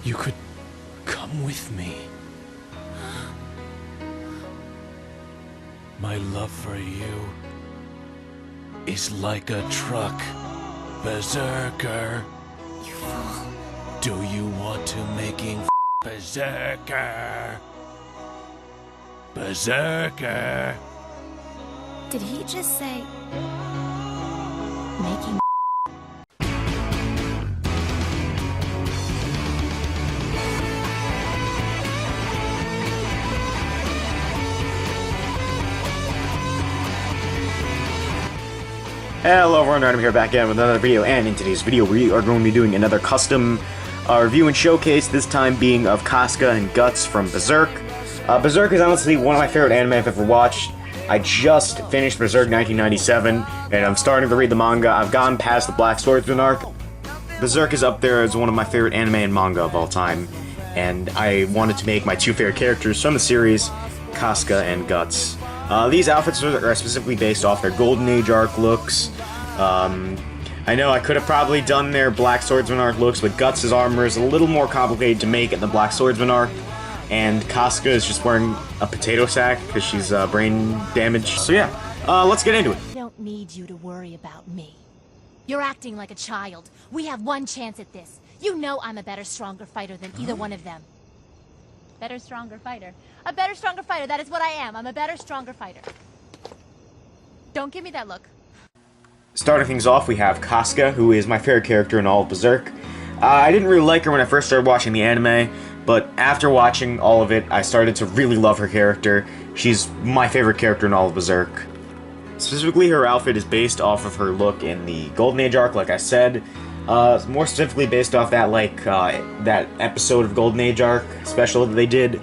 You could come with me. My love for you is like a truck, Berserker. You fool. Do you want to making Berserker? Berserker. Did he just say... making... Hello everyone, I'm here back again with another video, and in today's video we are going to be doing another custom review and showcase, this time being of Casca and Guts from Berserk. Berserk is honestly one of my favorite anime I've ever watched. I just finished Berserk 1997, and I'm starting to read the manga. I've gone past the Black Swordsman arc. Berserk is up there as one of my favorite anime and manga of all time, and I wanted to make my two favorite characters from the series, Casca and Guts. These outfits are specifically based off their Golden Age arc looks. I know I could have probably done their Black Swordsman arc looks, but Guts' armor is a little more complicated to make in the Black Swordsman arc, and Casca is just wearing a potato sack because she's brain damaged. So yeah, let's get into it. I don't need you to worry about me. You're acting like a child. We have one chance at this. You know I'm a better, stronger fighter than either one of them. Better, stronger fighter. A better, stronger fighter. That is what I am. I'm a better, stronger fighter. Don't give me that look. Starting things off, we have Casca, who is my favorite character in all of Berserk. I didn't really like her when I first started watching the anime, but after watching all of it, I started to really love her character. She's my favorite character in all of Berserk. Specifically, her outfit is based off of her look in the Golden Age arc, like I said. More specifically based off that, that episode of Golden Age arc special that they did.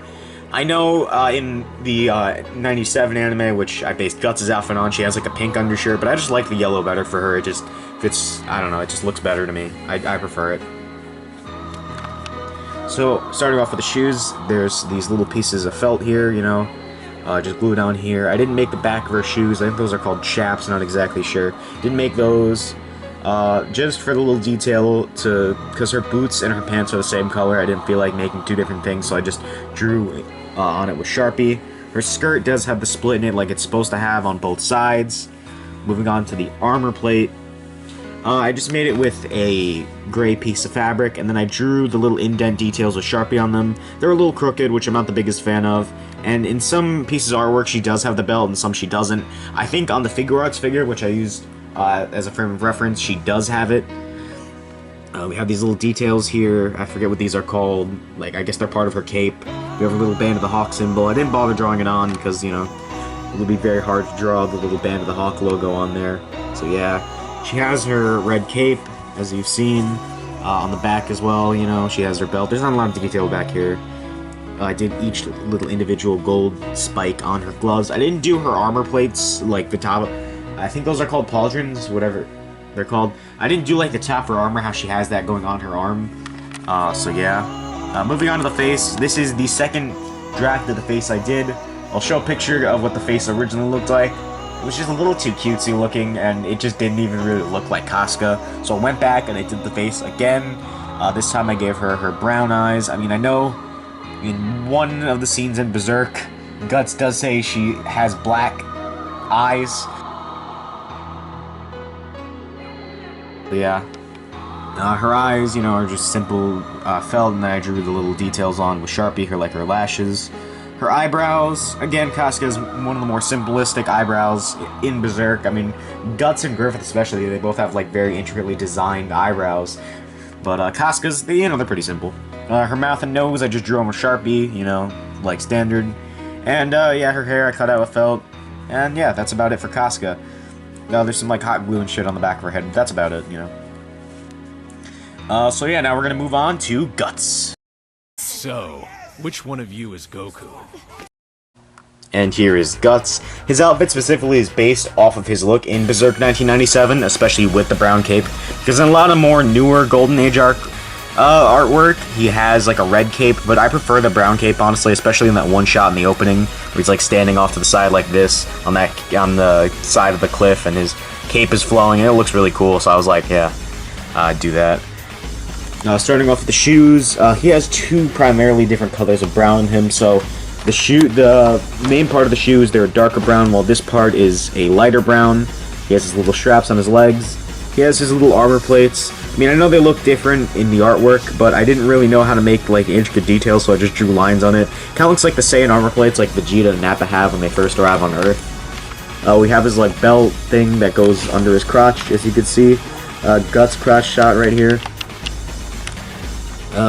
I know in the 97 anime, which I based Guts' outfit on, she has like a pink undershirt, but I just like the yellow better for her. It just fits, I don't know, it just looks better to me. I prefer it. So, starting off with the shoes, there's these little pieces of felt here, you know, just glued on here. I didn't make the back of her shoes. I think those are called chaps, not exactly sure. Didn't make those. Just for the little detail, because her boots and her pants are the same color, I didn't feel like making two different things, so I just drew on it with Sharpie. Her skirt does have the split in it like it's supposed to have on both sides. Moving on to the armor plate, I just made it with a gray piece of fabric, and then I drew the little indent details with Sharpie on them. They're a little crooked, which I'm not the biggest fan of, and in some pieces of artwork she does have the belt, and some she doesn't. I think on the Figure Arts figure, which I used as a frame of reference, she does have it. We have these little details here. I forget what these are called. Like, I guess they're part of her cape. We have a little band of the hawk symbol. I didn't bother drawing it on because, you know, it would be very hard to draw the little band of the hawk logo on there. So yeah, she has her red cape, as you've seen, on the back as well. You know, she has her belt. There's not a lot of detail back here. I did each little individual gold spike on her gloves. I didn't do her armor plates, like the top. I think those are called pauldrons, whatever they're called. I didn't do like the top of her armor, how she has that going on her arm. So yeah. Moving on to the face. This is the second draft of the face I did. I'll show a picture of what the face originally looked like. It was just a little too cutesy looking, and it just didn't even really look like Casca. So I went back and I did the face again. This time I gave her her brown eyes. I mean, I know in one of the scenes in Berserk, Guts does say she has black eyes. Yeah, her eyes, you know, are just simple felt, and then I drew the little details on with Sharpie, her lashes. Her eyebrows, again, Casca is one of the more simplistic eyebrows in Berserk. I mean, Guts and Griffith especially, they both have like very intricately designed eyebrows, but Casca's, you know, they're pretty simple. Her mouth and nose, I just drew on with Sharpie, you know, like standard. And yeah, her hair I cut out with felt, and yeah, that's about it for Casca. There's some like hot glue and shit on the back of her head. That's about it, you know. So yeah, now we're gonna move on to Guts. So, which one of you is Goku? And here is Guts. His outfit specifically is based off of his look in Berserk 1997, especially with the brown cape. Because in a lot of more newer Golden Age artwork, he has like a red cape, but I prefer the brown cape, honestly, especially in that one shot in the opening where he's like standing off to the side like this on the side of the cliff, and his cape is flowing, and it looks really cool. So I was like, yeah, I'd do that. Starting off with the shoes, he has two primarily different colors of brown in him, so the main part of the shoes, they're a darker brown, while this part is a lighter brown. He has his little straps on his legs. He has his little armor plates. I mean, I know they look different in the artwork, but I didn't really know how to make, like, intricate details, so I just drew lines on it. Kinda looks like the Saiyan armor plates like Vegeta and Nappa have when they first arrive on Earth. We have his, like, belt thing that goes under his crotch, as you can see. Guts crotch shot right here.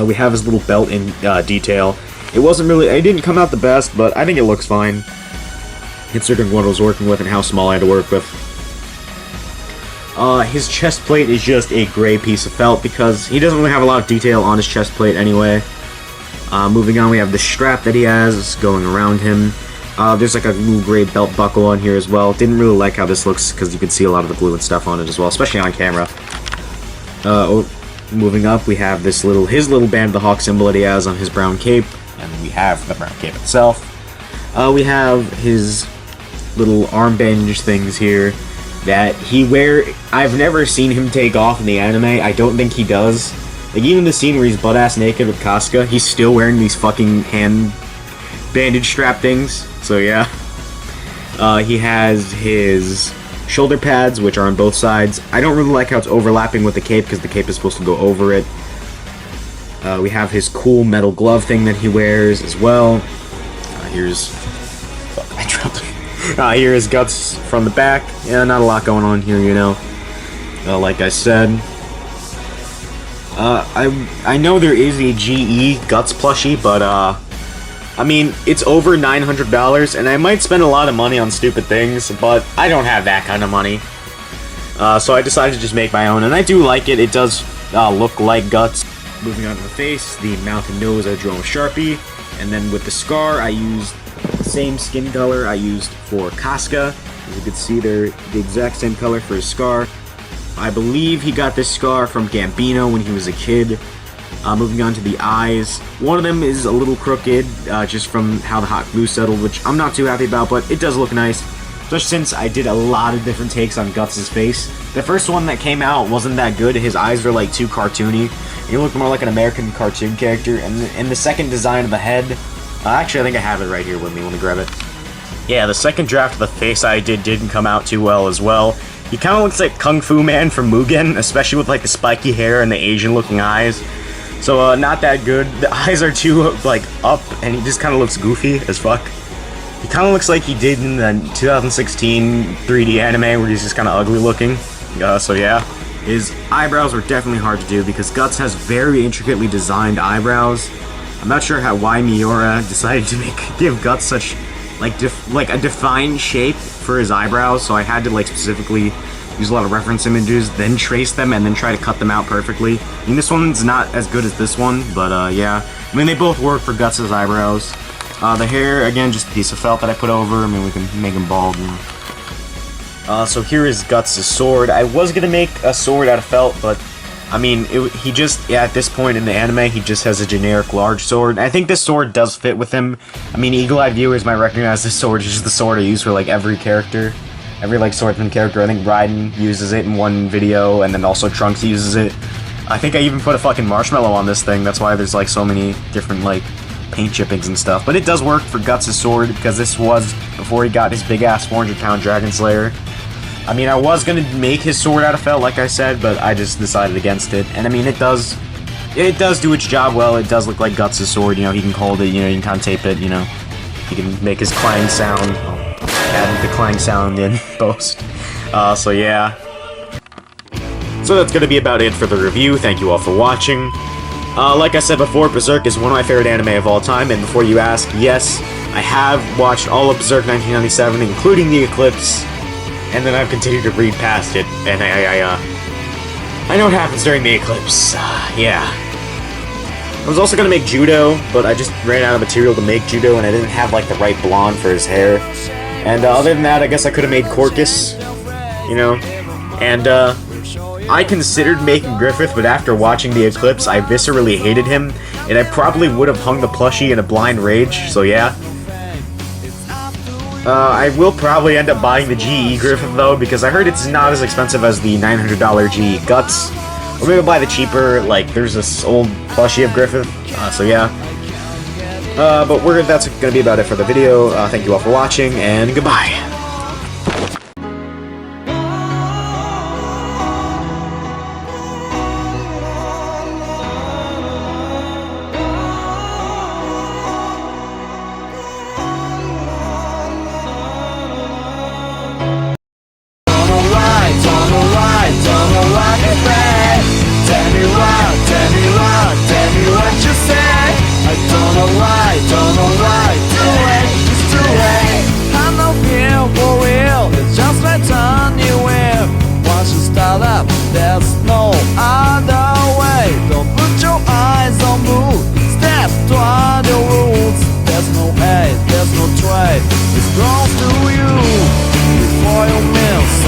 We have his little belt in detail. It didn't come out the best, but I think it looks fine, considering what I was working with and how small I had to work with. His chest plate is just a gray piece of felt because he doesn't really have a lot of detail on his chest plate anyway. Moving on, we have the strap that he has going around him. There's like a little gray belt buckle on here as well. Didn't really like how this looks because you can see a lot of the glue and stuff on it as well, especially on camera. Moving up, we have his little Band of the Hawk symbol that he has on his brown cape, and we have the brown cape itself. We have his little armband things here that I've never seen him take off in the anime. I don't think he does. Like, even the scene where he's butt-ass naked with Casca, he's still wearing these fucking hand bandage strap things. So yeah. He has his shoulder pads, which are on both sides. I don't really like how it's overlapping with the cape, because the cape is supposed to go over it. We have his cool metal glove thing that he wears as well. Here's Guts from the back. Yeah, not a lot going on here, you know. Like I said. I know there is a GE Guts plushie, but, I mean, it's over $900, and I might spend a lot of money on stupid things, but I don't have that kind of money. So I decided to just make my own, and I do like it. It does look like Guts. Moving on to the face, the mouth and nose I drew on with Sharpie, and then with the scar, I used the same skin color I used for Casca. As you can see, they're the exact same color for his scar. I believe he got this scar from Gambino when he was a kid. Moving on to the eyes, one of them is a little crooked, just from how the hot glue settled, which I'm not too happy about, but it does look nice, especially since I did a lot of different takes on Guts' face. The first one that came out wasn't that good. His eyes were like too cartoony. He looked more like an American cartoon character, and the second design of the head, actually I think I have it right here with me, let me grab it. Yeah, the second draft of the face I didn't come out too well as well. He kind of looks like Kung Fu Man from Mugen, especially with like the spiky hair and the Asian looking eyes. So, not that good. The eyes are too, like, up, and he just kind of looks goofy as fuck. He kind of looks like he did in the 2016 3D anime, where he's just kind of ugly looking. So yeah. His eyebrows were definitely hard to do, because Guts has very intricately designed eyebrows. I'm not sure why Miura decided to give Guts such, like a defined shape for his eyebrows, so I had to, like, specifically use a lot of reference images, then trace them, and then try to cut them out perfectly. I mean, this one's not as good as this one, but yeah. I mean, they both work for Guts' eyebrows. The hair, again, just a piece of felt that I put over. I mean, we can make him bald. So here is Guts' sword. I was gonna make a sword out of felt, but, I mean, at this point in the anime, he just has a generic large sword. I think this sword does fit with him. I mean, eagle-eyed viewers might recognize this sword as just the sword I use for, like, every character. Every, like, swordsman character. I think Raiden uses it in one video, and then also Trunks uses it. I think I even put a fucking marshmallow on this thing. That's why there's, like, so many different, like, paint chippings and stuff. But it does work for Guts' sword, because this was before he got his big-ass 400-pound Dragon Slayer. I mean, I was gonna make his sword out of felt, like I said, but I just decided against it. And, I mean, it does do its job well. It does look like Guts' sword, you know, he can hold it, you know, you can kind of tape it, you know. He can make his clang sound. Added the clang sound in post. So yeah. So that's gonna be about it for the review. Thank you all for watching. Like I said before, Berserk is one of my favorite anime of all time, and before you ask, yes, I have watched all of Berserk 1997, including the Eclipse, and then I've continued to read past it, and I know what happens during the Eclipse. Yeah. I was also gonna make Judo, but I just ran out of material to make Judo, and I didn't have, like, the right blonde for his hair. And other than that, I guess I could have made Corcus, you know, and I considered making Griffith, but after watching the Eclipse, I viscerally hated him, and I probably would have hung the plushie in a blind rage, so yeah. I will probably end up buying the GE Griffith, though, because I heard it's not as expensive as the $900 GE Guts, Or maybe buy the cheaper, like, there's this old plushie of Griffith, so yeah. But that's gonna be about it for the video. Thank you all for watching, and goodbye! Just let on you in. Once you start up, there's